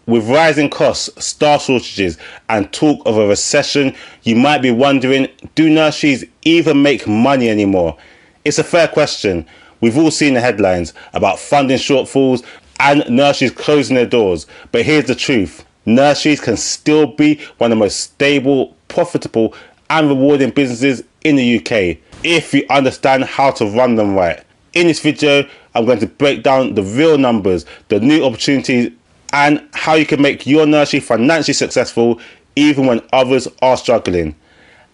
With rising costs, staff shortages, and talk of a recession, you might be wondering, do nurseries even make money anymore? It's a fair question. We've all seen the headlines about funding shortfalls and nurseries closing their doors. But here's the truth. Nurseries can still be one of the most stable, profitable, and rewarding businesses in the UK if you understand how to run them right. In this video, I'm going to break down the real numbers, the new opportunities, and how you can make your nursery financially successful even when others are struggling.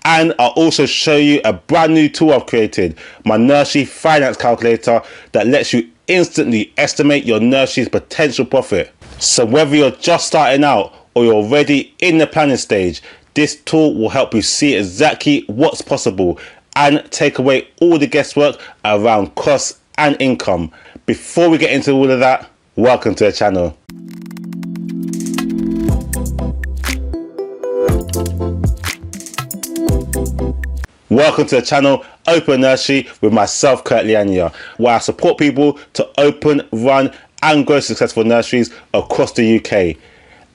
And I'll also show you a brand new tool I've created, my Nursery Finance Calculator, that lets you instantly estimate your nursery's potential profit. So whether you're just starting out or you're already in the planning stage, this tool will help you see exactly what's possible and take away all the guesswork around costs and income. Before we get into all of that, welcome to the channel. Welcome to the channel Open Nursery with myself, Kurt Liania, where I support people to open, run and grow successful nurseries across the UK.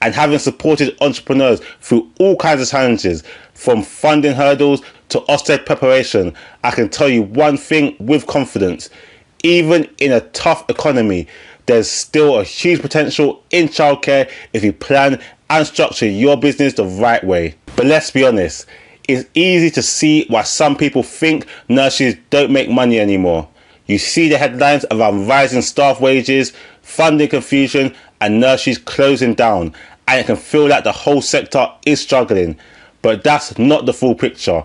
And having supported entrepreneurs through all kinds of challenges, from funding hurdles to Ofsted preparation, I can tell you one thing with confidence. Even in a tough economy, there's still a huge potential in childcare if you plan and structure your business the right way. But let's be honest, it's easy to see why some people think nurseries don't make money anymore. You see the headlines around rising staff wages, funding confusion, and nurseries closing down, and it can feel like the whole sector is struggling. But that's not the full picture.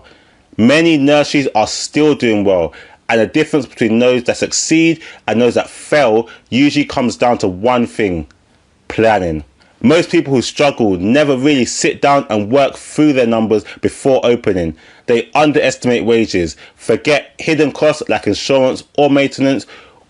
Many nurseries are still doing well, and the difference between those that succeed and those that fail usually comes down to one thing: planning. Most people who struggle never really sit down and work through their numbers before opening. They underestimate wages, forget hidden costs like insurance or maintenance,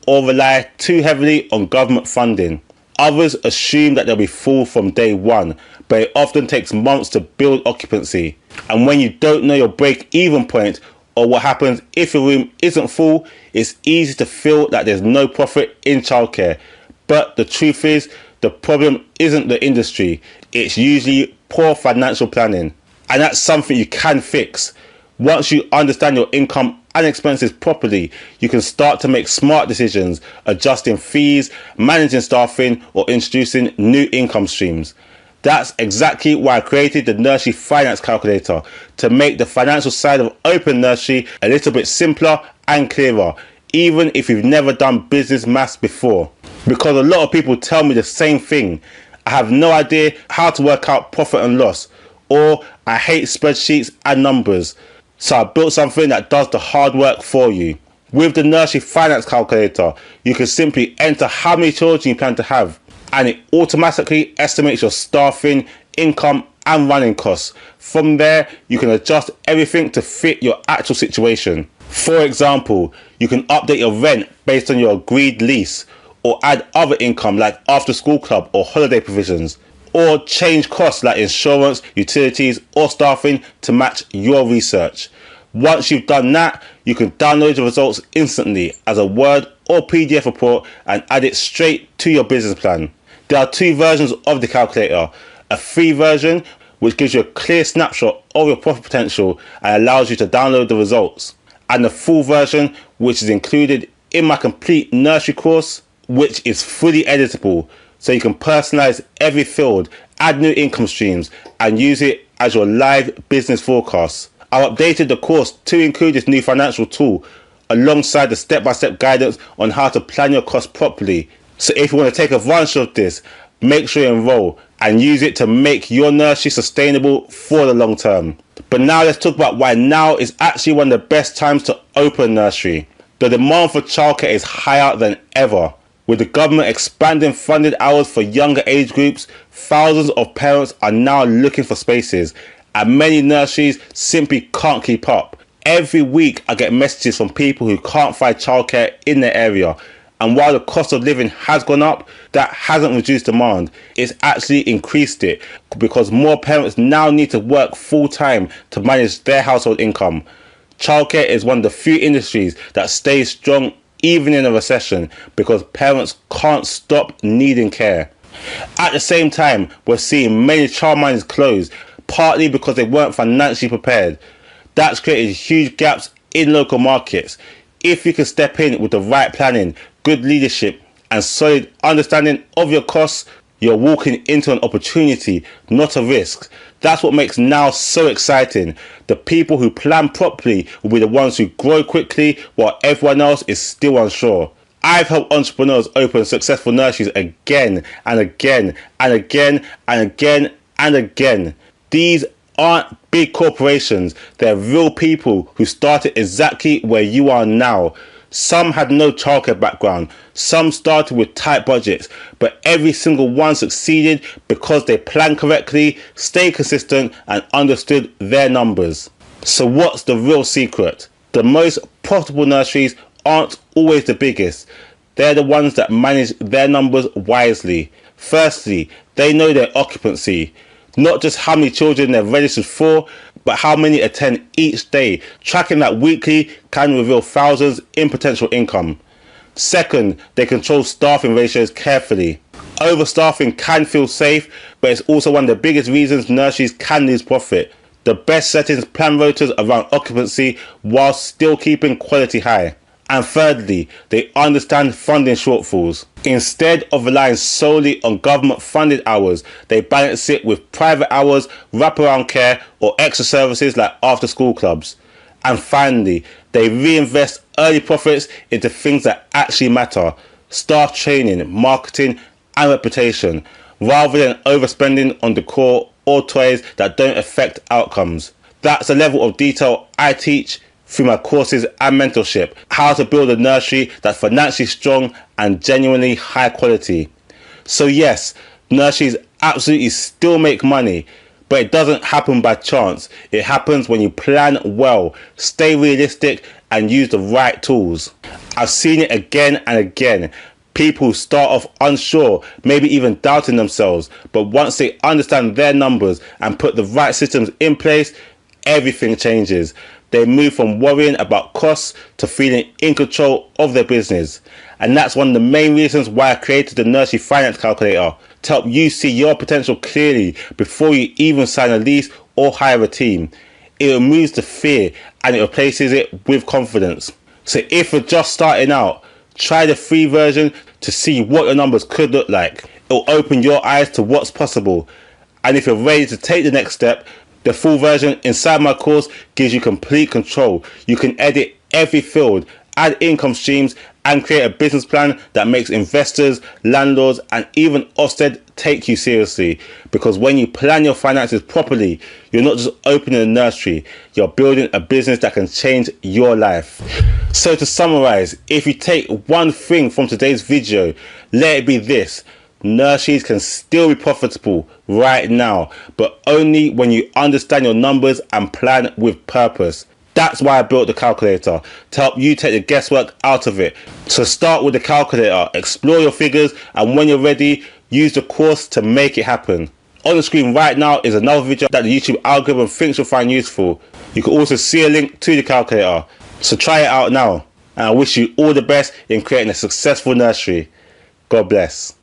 or rely too heavily on government funding. Others assume that they'll be full from day one, but it often takes months to build occupancy. And when you don't know your break-even point, or what happens if your room isn't full, it's easy to feel that there's no profit in childcare. But the truth is, the problem isn't the industry, it's usually poor financial planning. And that's something you can fix. Once you understand your income and expenses properly, you can start to make smart decisions, adjusting fees, managing staffing, or introducing new income streams. That's exactly why I created the Nursery Finance Calculator, to make the financial side of open nursery a little bit simpler and clearer, even if you've never done business maths before. Because a lot of people tell me the same thing: I have no idea how to work out profit and loss, or I hate spreadsheets and numbers. So I built something that does the hard work for you. With the Nursery Finance Calculator, you can simply enter how many children you plan to have, and it automatically estimates your staffing, income and running costs. From there, you can adjust everything to fit your actual situation. For example, you can update your rent based on your agreed lease, or add other income like after school club or holiday provisions, or change costs like insurance, utilities or staffing to match your research. Once you've done that, you can download the results instantly as a Word or PDF report and add it straight to your business plan. There are two versions of the calculator: a free version, which gives you a clear snapshot of your profit potential and allows you to download the results, and the full version, which is included in my complete nursery course, which is fully editable, so you can personalize every field, add new income streams, and use it as your live business forecasts. I've updated the course to include this new financial tool, alongside the step-by-step guidance on how to plan your costs properly. So if you want to take advantage of this, make sure you enroll and use it to make your nursery sustainable for the long term. But now let's talk about why now is actually one of the best times to open nursery. The demand for childcare is higher than ever. With the government expanding funded hours for younger age groups, thousands of parents are now looking for spaces, and many nurseries simply can't keep up. Every week I get messages from people who can't find childcare in their area, and while the cost of living has gone up, that hasn't reduced demand, it's actually increased it, because more parents now need to work full time to manage their household income. Childcare is one of the few industries that stays strong even in a recession, because parents can't stop needing care. At the same time, we're seeing many childminders close, partly because they weren't financially prepared. That's created huge gaps in local markets. If you can step in with the right planning, good leadership, and solid understanding of your costs, you're walking into an opportunity, not a risk. That's what makes now so exciting. The people who plan properly will be the ones who grow quickly while everyone else is still unsure. I've helped entrepreneurs open successful nurseries again and again and again and again and again. These aren't big corporations, they're real people who started exactly where you are now. Some had no childcare background, some started with tight budgets, but every single one succeeded because they planned correctly, stayed consistent, and understood their numbers. So what's the real secret? The most profitable nurseries aren't always the biggest. They're the ones that manage their numbers wisely. Firstly, they know their occupancy. Not just how many children they're registered for, but how many attend each day. Tracking that weekly can reveal thousands in potential income. Second, they control staffing ratios carefully. Overstaffing can feel safe, but it's also one of the biggest reasons nurseries can lose profit. The best settings plan rotas around occupancy while still keeping quality high. And thirdly, they understand funding shortfalls. Instead of relying solely on government funded hours, they balance it with private hours, wraparound care, or extra services like after school clubs. And finally, they reinvest early profits into things that actually matter: staff training, marketing, and reputation, rather than overspending on decor or toys that don't affect outcomes. That's the level of detail I teach through my courses and mentorship, how to build a nursery that's financially strong and genuinely high quality. So yes, nurseries absolutely still make money, but it doesn't happen by chance. It happens when you plan well, stay realistic, and use the right tools. I've seen it again and again. People who start off unsure, maybe even doubting themselves, but once they understand their numbers and put the right systems in place, everything changes. They move from worrying about costs to feeling in control of their business. And that's one of the main reasons why I created the Nursery Finance Calculator, to help you see your potential clearly before you even sign a lease or hire a team. It removes the fear and it replaces it with confidence. So if you're just starting out, try the free version to see what your numbers could look like. It'll open your eyes to what's possible. And if you're ready to take the next step, the full version inside my course gives you complete control. You can edit every field, add income streams, and create a business plan that makes investors, landlords, and even Ofsted take you seriously. Because when you plan your finances properly, you're not just opening a nursery, you're building a business that can change your life. So to summarize, if you take one thing from today's video, let it be this: nurseries can still be profitable right now, but only when you understand your numbers and plan with purpose. That's why I built the calculator, to help you take the guesswork out of it. So start with the calculator, explore your figures, and when you're ready, use the course to make it happen. On the screen right now is another video that the YouTube algorithm thinks you'll find useful. You can also see a link to the calculator. So try it out now, and I wish you all the best in creating a successful nursery. God bless.